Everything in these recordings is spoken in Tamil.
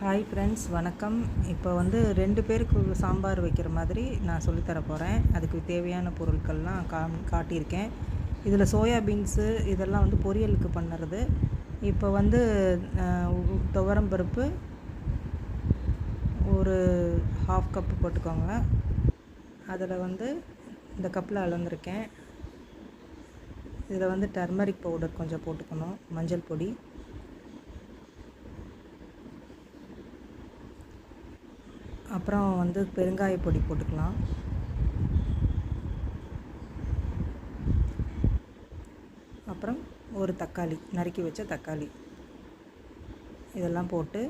ஹாய் ஃப்ரெண்ட்ஸ், வணக்கம். இப்போ வந்து 2 பேருக்கு சாம்பார் வைக்கிற மாதிரி நான் சொல்லித்தர போகிறேன். அதுக்கு தேவையான பொருட்கள்லாம் காட்டியிருக்கேன். இதில் சோயா பீன்ஸு இதெல்லாம் வந்து பொரியலுக்கு பண்ணுறது. இப்போ வந்து துவரம் பருப்பு ஒரு 1/2 கப்பு போட்டுக்கோங்க. அதில் வந்து இந்த கப்பில் அளந்துருக்கேன். இதில் வந்து டர்மரிக் பவுடர் கொஞ்சம் போட்டுக்கணும், மஞ்சள் பொடி. அப்புறம் வந்து பெருங்காய பொடி போட்டுக்கலாம். அப்புறம் ஒரு தக்காளி, நறுக்கி வச்ச தக்காளி, இதெல்லாம் போட்டு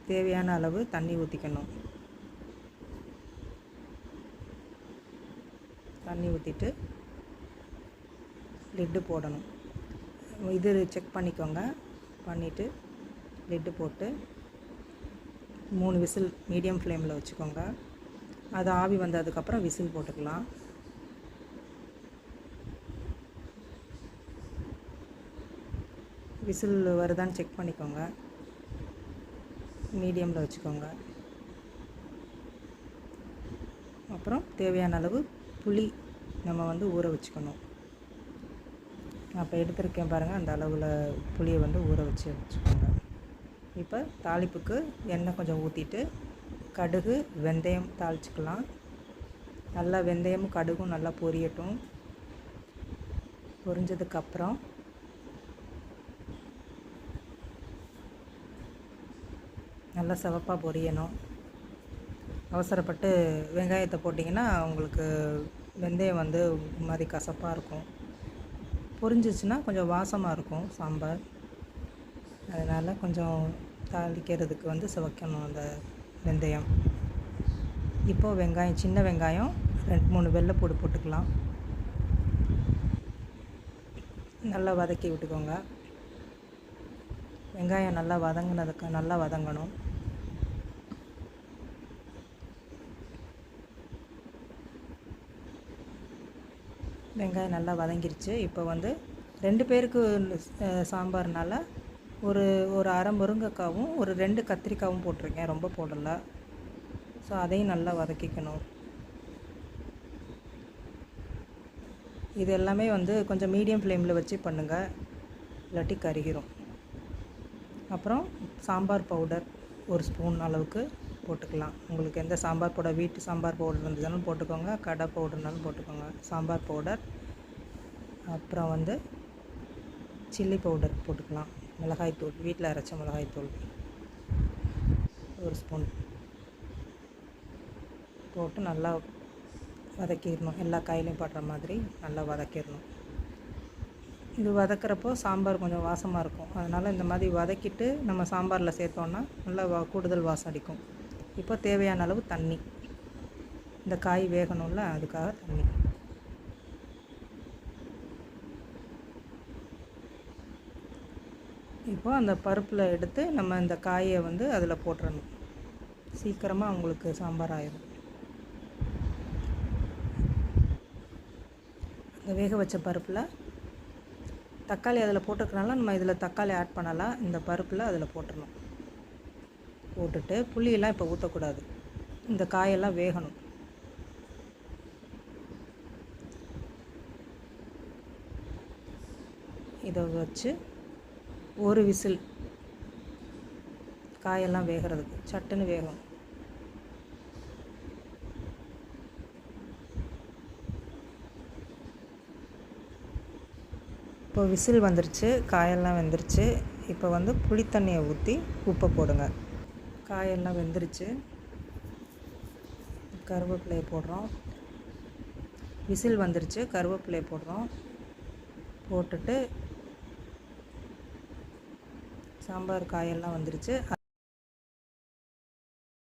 தேவையான அளவு தண்ணி ஊற்றிக்கணும். தண்ணி ஊற்றிட்டு லிட்டு போடணும். இது செக் பண்ணிக்கோங்க. பண்ணிவிட்டு லிட்டு போட்டு 3 விசில் மீடியம் ஃப்ளேமில் வச்சுக்கோங்க. அது ஆவி வந்ததுக்கப்புறம் விசில் போட்டுக்கலாம். விசில் வருதான்னு செக் பண்ணிக்கோங்க. மீடியமில் வச்சுக்கோங்க. அப்புறம் தேவையான அளவு புளி நம்ம வந்து ஊற வச்சுக்கணும். நான் இப்போ எடுத்துருக்கேன் பாருங்கள், அந்த அளவில் புளியை வந்து ஊற வச்சுக்கோங்க. இப்போ தாளிப்புக்கு எண்ணெய் கொஞ்சம் ஊற்றிட்டு கடுகு வெந்தயம் தாளிச்சுக்கலாம். நல்லா வெந்தயமும் கடுகும் நல்லா பொரியட்டும். பொரிஞ்சதுக்கப்புறம் நல்லா சிவப்பாக பொரியணும். அவசரப்பட்டு வெங்காயத்தை போட்டிங்கன்னா உங்களுக்கு வெந்தயம் வந்து மாதிரி கசப்பாக இருக்கும். பொரிஞ்சிச்சுன்னா கொஞ்சம் வாசமாக இருக்கும் சாம்பார். அதனால் கொஞ்சம் தாளிக்கிறதுக்கு வந்து சிவக்கணும் அந்த வெந்தயம். இப்போது வெங்காயம், சின்ன வெங்காயம் 2-3 வெள்ளைப்பூடு போட்டுக்கலாம். நல்லா வதக்கி விட்டுக்கோங்க. வெங்காயம் நல்லா வதங்கணும். வெங்காயம் நல்லா வதங்கிருச்சு. இப்போ வந்து 2 பேருக்கு சாம்பார்னால ஒரு அரை முருங்கைக்காவும் ஒரு 2 கத்திரிக்காவும் போட்டிருக்கேன், ரொம்ப போடலை. ஸோ அதையும் நல்லா வதக்கிக்கணும். இது எல்லாமே வந்து கொஞ்சம் மீடியம் ஃப்ளேமில் வச்சு பண்ணுங்கள், இல்லாட்டி கருகிரும். அப்புறம் சாம்பார் பவுடர் 1 ஸ்பூன் அளவுக்கு போட்டுக்கலாம். உங்களுக்கு எந்த சாம்பார் பவுடர், வீட்டு சாம்பார் பவுடர் இருந்ததுனாலும் போட்டுக்கோங்க, கடை பவுடர்னாலும் போட்டுக்கோங்க. சாம்பார் பவுடர், அப்புறம் வந்து சில்லி பவுடர் போட்டுக்கலாம். மிளகாய்த்தூள், வீட்டில் அரைச்ச மிளகாய்த்தூள் 1 ஸ்பூன் போட்டு நல்லா வதக்கிடணும். எல்லா காயிலையும் படுற மாதிரி நல்லா வதக்கிடணும். இது வதக்கிறப்போ சாம்பார் கொஞ்சம் வாசமாக இருக்கும். அதனால் இந்த மாதிரி வதக்கிட்டு நம்ம சாம்பாரில் சேர்த்தோன்னா நல்லா கூடுதல் வாசம் அடிக்கும். இப்போ தேவையான அளவு தண்ணி, இந்த காய் வேகணும்ல, அதுக்காக தண்ணி. இப்போ அந்த பருப்பில் எடுத்து நம்ம இந்த காயை வந்து அதில் போட்டுறணும். சீக்கிரமாக உங்களுக்கு சாம்பார் ஆயிடும். இந்த வேக வச்ச பருப்பில் தக்காளி அதில் போட்டுக்கிறனால நம்ம இதில் தக்காளி ஆட் பண்ணலாம். இந்த பருப்பில் அதில் போட்டுடணும். போட்டுட்டு புளியெல்லாம் இப்போ ஊற்றக்கூடாது, இந்த காயெல்லாம் வேகணும். இதை வச்சு ஒரு விசில், காயெல்லாம் வேகிறதுக்கு சட்டுன்னு வேகும். இப்போ விசில் வந்துருச்சு, காயெல்லாம் வெந்துருச்சு. இப்போ வந்து புளித்தண்ணியை ஊற்றி உப்பை போடுங்க. காயெல்லாம் வெந்துருச்சு. கருவேப்பிலையை போடுறோம். விசில் வந்துருச்சு, கருவேப்பிலையை போடுறோம். போட்டுட்டு சாம்பார் காயெல்லாம் வந்துருச்சு.